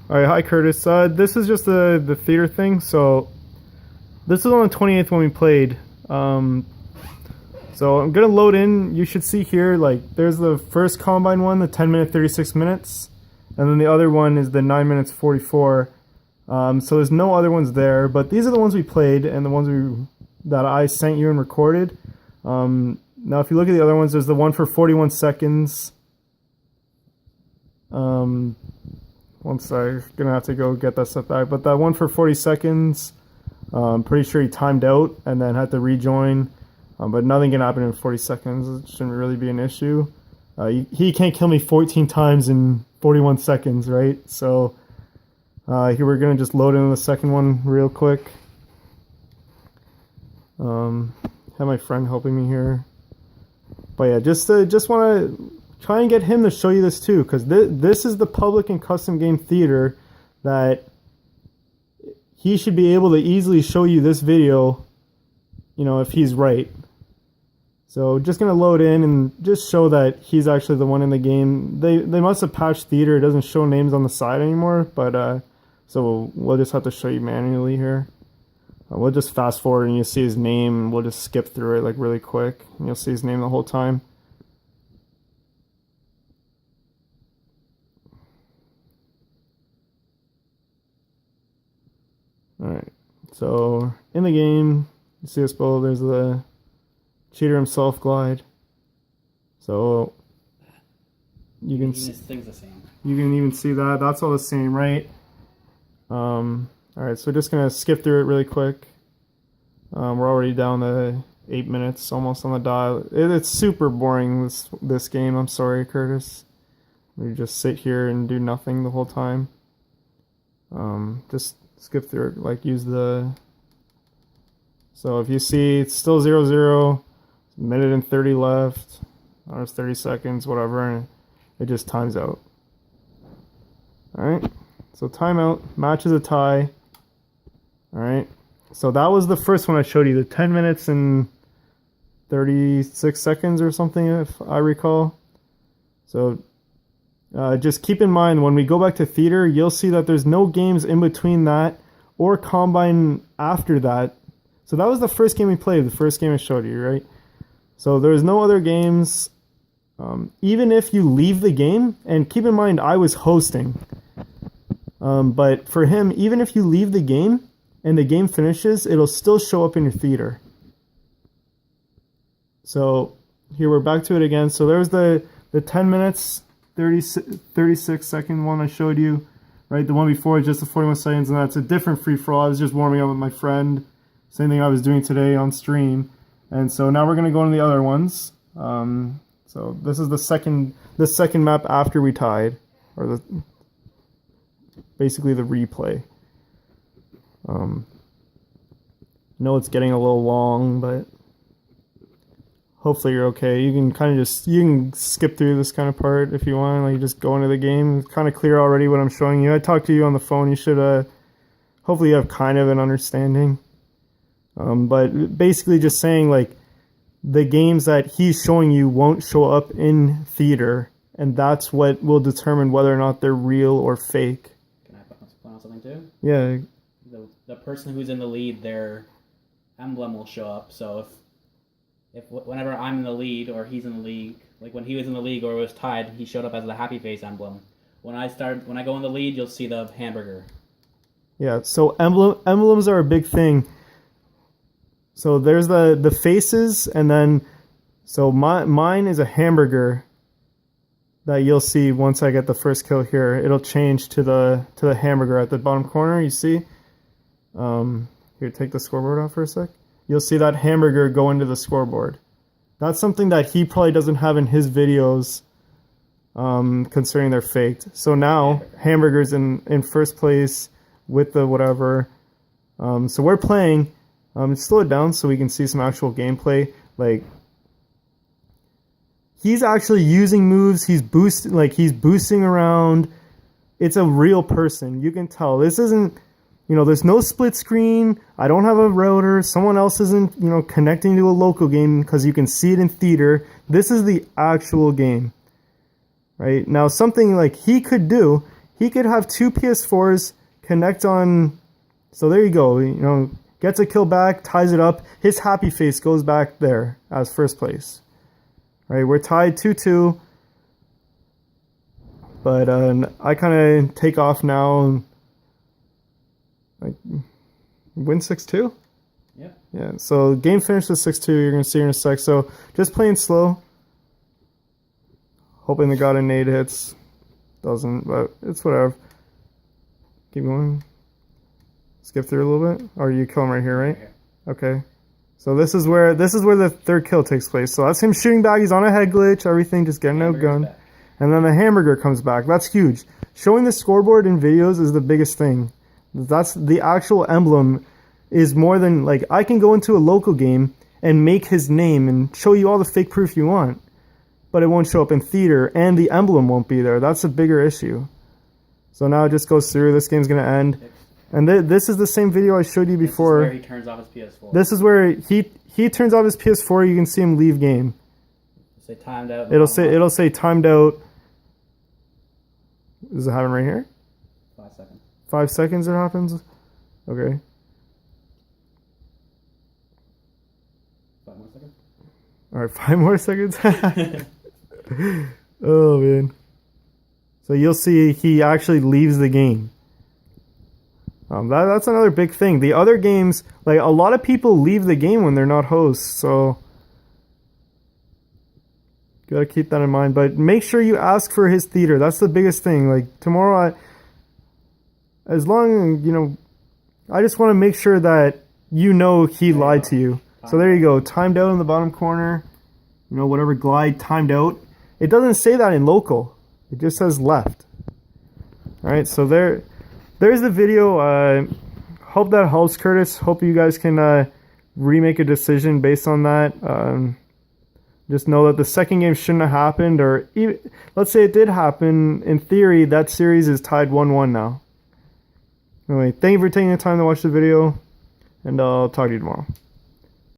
All right, hi Curtis. This is just the theater thing. So this is on the 28th when we played. So I'm gonna load in. You should see here, like there's the first combine one, the 10-minute 36 minutes, and then the other one is the 9 minutes 44. So there's no other ones there, but these are the ones we played and the ones that I sent you and recorded. Now if you look at the other ones, there's the one for 41 seconds. One second, gonna have to go get that stuff back. But that one for 40 seconds, pretty sure he timed out and then had to rejoin. But nothing can happen in 40 seconds. It shouldn't really be an issue. He can't kill me 14 times in 41 seconds, right? So here we're gonna just load in the second one real quick. Have my friend helping me here. But yeah, just want to try and get him to show you this too, because this is the public and custom game theater that he should be able to easily show you this video, you know, if he's right. So just gonna load in and just show that he's actually the one in the game. They must have patched theater. It doesn't show names on the side anymore, but so we'll just have to show you manually here. We'll just fast forward and you'll see his name, and we'll just skip through it like really quick, and you'll see his name the whole time. Alright, so in the game, you see us below, there's the cheater himself glide. So you can This thing's the same. You can even see that. That's all the same, right? Alright, so just gonna skip through it really quick. We're already down to 8 minutes, almost on the dial. It's super boring, this game. I'm sorry, Curtis. We just sit here and do nothing the whole time. Just skip through it, like use the... So if you see, it's still 0-0, minute and 30 left, or it's 30 seconds, whatever, and it just times out. Alright, so timeout, match is a tie. Alright, so that was the first one I showed you, the 10 minutes and 36 seconds or something, if I recall. So just keep in mind, when we go back to theater, you'll see that there's no games in between that or combine after that. So that was the first game we played, the first game I showed you, right? So there's no other games. Even if you leave the game, and keep in mind I was hosting, but for him, even if you leave the game and the game finishes, it'll still show up in your theater. So here we're back to it again. So there's the 10 minutes 36 second one I showed you, right? The one before is just the 41 seconds, and that's a different free-for-all. I was just warming up with my friend. Same thing I was doing today on stream. And so now we're going to go into the other ones. So this is the second map after we tied, or basically the replay. I know it's getting a little long, but hopefully you're okay. You can kind of you can skip through this kind of part if you want. Like, just go into the game. It's kind of clear already what I'm showing you. I talked to you on the phone. You should hopefully you have kind of an understanding. But basically just saying, like, the games that he's showing you won't show up in theater, and that's what will determine whether or not they're real or fake. Can I point out something too? Yeah. The person who's in the lead, their emblem will show up. So if whenever I'm in the lead or he's in the league, like when he was in the league or it was tied, he showed up as the happy face emblem. When I go in the lead, you'll see the hamburger. Yeah. So emblems are a big thing. So there's the faces, and then so mine is a hamburger that you'll see once I get the first kill here. It'll change to the hamburger at the bottom corner. You see? Here, take the scoreboard off for a sec. You'll see that hamburger go into the scoreboard. That's something that he probably doesn't have in his videos, considering they're faked. So now hamburger's in first place with the whatever. So we're playing. Slow it down so we can see some actual gameplay. Like, he's actually using moves. He's boosting around. It's a real person. You can tell. This isn't, there's no split screen. I don't have a router. Someone else isn't, connecting to a local game, because you can see it in theater. This is the actual game. Right? Now, something like he could do he could have two PS4s connect on. So there you go. You know, gets a kill back, ties it up. His happy face goes back there as first place. Right, we're tied 2-2. But I kind of take off now. And, like, win 6-2. Yep. Yeah. So game finished with 6-2. You're gonna see here in a sec. So just playing slow. Hoping the god a nade hits. Doesn't, but it's whatever. Keep going. Skip through a little bit. Or you kill him right here, right? Okay. So this is where the third kill takes place. So that's him shooting back. He's on a head glitch. Everything, just getting outgunned. And then the hamburger comes back. That's huge. Showing the scoreboard in videos is the biggest thing. That's the actual emblem is more than, like, I can go into a local game and make his name and show you all the fake proof you want. But it won't show up in theater, and the emblem won't be there. That's a bigger issue. So now it just goes through. This game's going to end. And this is the same video I showed you before. This is where he turns off his PS4. This is where he turns off his PS4. You can see him leave game. Say timed out. It'll say timed out. Does it happen right here? 5 seconds. 5 seconds it happens? Okay. 5 more seconds. Alright, 5 more seconds. Oh man. So you'll see he actually leaves the game. That's another big thing. The other games, like, a lot of people leave the game when they're not hosts, so gotta keep that in mind. But make sure you ask for his theater. That's the biggest thing. Like, tomorrow, as long, you know, I just want to make sure that you know he lied to you. So there you go. Timed out in the bottom corner. You know, whatever glide timed out. It doesn't say that in local. It just says left. Alright, so there's the video. Hope that helps, Curtis. Hope you guys can remake a decision based on that. Just know that the second game shouldn't have happened, or even, let's say it did happen. In theory, that series is tied 1-1 now. Anyway, thank you for taking the time to watch the video, and I'll talk to you tomorrow.